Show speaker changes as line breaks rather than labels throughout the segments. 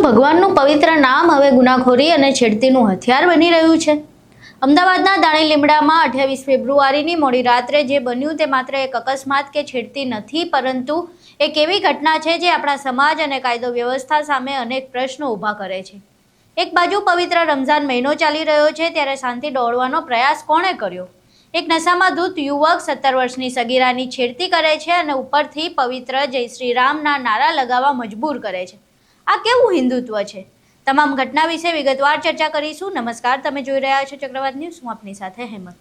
ભગવાનનું પવિત્ર નામ હવે ગુનાખોરી અને છેડતીનું હથિયાર બની રહ્યું છે। અમદાવાદના દાણી લીમડામાં 28 ફેબ્રુઆરીની મોડી રાત્રે જે બન્યું તે માત્ર એક અકસ્માત કે છેડતી નથી, પરંતુ એક એવી ઘટના છે જે આપણા સમાજ અને કાયદો વ્યવસ્થા સામે અનેક પ્રશ્નો ઊભા કરે છે। એક બાજુ પવિત્ર રમઝાન મહિનો ચાલી રહ્યો છે, ત્યારે શાંતિ દોડવાનો પ્રયાસ કોણે કર્યો? એક નશામાં ધૂત યુવક 17 વર્ષની સગીરાની છેડતી કરે છે અને ઉપરથી પવિત્ર જય શ્રી રામના નારા લગાવવા મજબૂર કરે છે। આ કેવું હિન્દુત્વ છે? તમામ ઘટના વિશે વિગતવાર ચર્ચા કરીશું। નમસ્કાર, તમે જોઈ રહ્યા છો ચક્રવાત ન્યૂઝ। હું આપની સાથે હેમંત।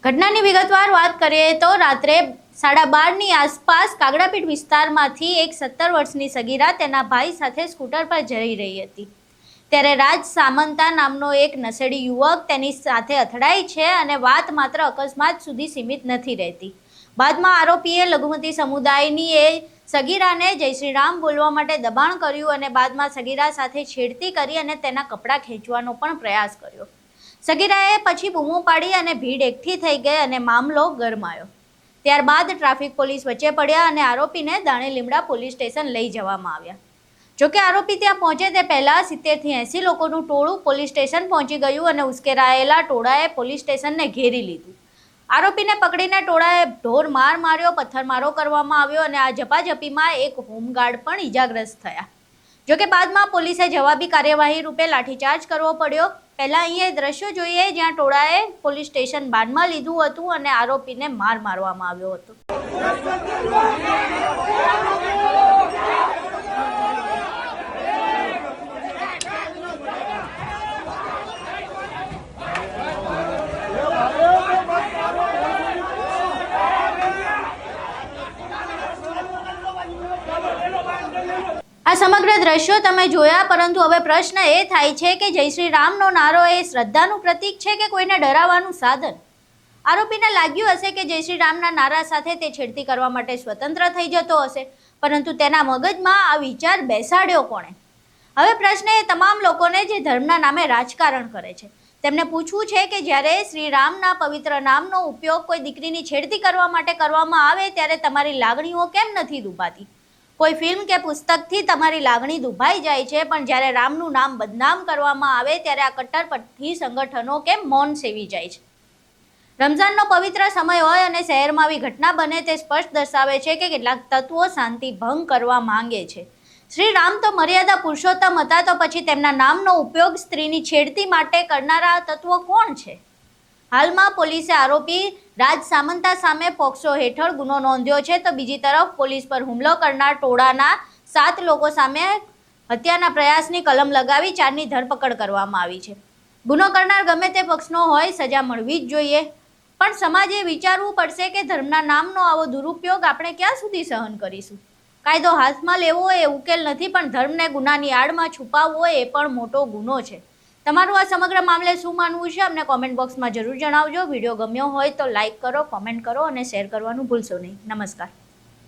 ઘટનાની વિગતવાર વાત કરીએ તો રાત્રે 12:30ની આસપાસ કાગડાપીઠ વિસ્તારમાંથી એક 17 વર્ષની સગીરા તેના ભાઈ સાથે સ્કૂટર પર જઈ રહી હતી, ત્યારે રાજ સામંતા નામનો એક નશેડી યુવક તેની સાથે અથડાય છે અને વાત માત્ર અકસ્માત સુધી સીમિત નથી રહેતી। બાદમાં આરોપીએ લઘુમતી સમુદાયની એ સગીરાને જય શ્રી રામ બોલવા માટે દબાણ કર્યું અને બાદમાં સગીરા સાથે છેડતી કરી અને તેના કપડાં ખેંચવાનો પણ પ્રયાસ કર્યો। સગીરાએ પછી બૂમો પાડી અને ભીડ એકઠી થઈ ગઈ અને મામલો ગરમાયો। ત્યારબાદ ટ્રાફિક પોલીસ વચ્ચે પડ્યા અને આરોપીને દાણી લીમડા પોલીસ સ્ટેશન લઈ જવામાં આવ્યા। જોકે આરોપી ત્યાં પહોંચે તે પહેલા 70 થી 80 લોકોનું ટોળું પોલીસ સ્ટેશન પહોંચી ગયું અને ઉશ્કેરાયેલા ટોળાએ પોલીસ સ્ટેશનને ઘેરી લીધું। આરોપીને પકડીને ટોળાએ ઢોર માર માર્યો, પથ્થરમારો કરવામાં આવ્યો અને આ ઝપાઝપીમાં એક હોમગાર્ડ પણ ઈજાગ્રસ્ત થયા। જોકે બાદમાં પોલીસે જવાબી કાર્યવાહી રૂપે લાઠીચાર્જ કરવો પડ્યો। પહેલા અહીંયા દ્રશ્યો જોઈએ જ્યાં ટોળાએ પોલીસ સ્ટેશન બાનમાં લીધું હતું અને આરોપીને માર મારવામાં આવ્યો હતો। આ સમગ્ર દ્રશ્યો તમે જોયા, પરંતુ હવે પ્રશ્ન એ થાય છે કે જય શ્રી રામનો નારો એ શ્રદ્ધાનું પ્રતીક છે કે કોઈને ડરાવવાનું સાધન? આરોપીને લાગ્યું હશે કે જય શ્રી રામના નારા સાથે તે છેડતી કરવા માટે સ્વતંત્ર થઈ જતો હશે, પરંતુ તેના મગજમાં આ વિચાર બેસાડ્યો કોણે? હવે પ્રશ્ન એ તમામ લોકોને જે ધર્મના નામે રાજકારણ કરે છે તેમને પૂછવું છે કે જ્યારે શ્રી રામના પવિત્ર નામનો ઉપયોગ કોઈ દીકરીની છેડતી કરવા માટે કરવામાં આવે ત્યારે તમારી લાગણીઓ કેમ નથી દુભાતી? કોઈ ફિલ્મ કે પુસ્તકથી તમારી લાગણી દુભાઈ જાય છે, પણ જ્યારે રામનું નામ બદનામ કરવામાં આવે ત્યારે આ કટ્ટરપંથી સંગઠનો કેમ મૌન સેવી જાય છે? રમઝાનનો પવિત્ર સમય હોય અને શહેરમાં આવી ઘટના બને તે સ્પષ્ટ દર્શાવે છે કે કેટલાક તત્વો શાંતિ ભંગ કરવા માંગે છે। શ્રી રામ તો મર્યાદા પુરુષોત્તમ હતા, તો પછી તેમના નામનો ઉપયોગ સ્ત્રીની છેડતી માટે કરનારા તત્વો કોણ છે? હાલમાં પોલીસે આરોપી રાજ સામંતા સામે પોક્સો હેઠળ ગુનો નોંધ્યો છે, તો બીજી તરફ પોલીસ પર હુમલો કરનાર ટોળાના 7 લોકો સામે હત્યાના પ્રયાસની કલમ લગાવી 4ની ધરપકડ કરવામાં આવી છે। ગુનો કરનાર ગમે તે પક્ષનો હોય, સજા મળવી જ જોઈએ, પણ સમાજે વિચારવું પડશે કે ધર્મના નામનો આવો દુરુપયોગ આપણે ક્યાં સુધી સહન કરીશું? કાયદો હાથમાં લેવો એ ઉકેલ નથી, પણ ધર્મને ગુનાની આડમાં છુપાવવો એ પણ મોટો ગુનો છે। તમારું આ સમગ્ર મામલે શું માનવું છે અમને કોમેન્ટ બોક્સમાં જરૂર જણાવજો। વિડીયો ગમ્યો હોય તો લાઈક કરો, કોમેન્ટ કરો અને શેર કરવાનું ભૂલશો નહીં। નમસ્કાર।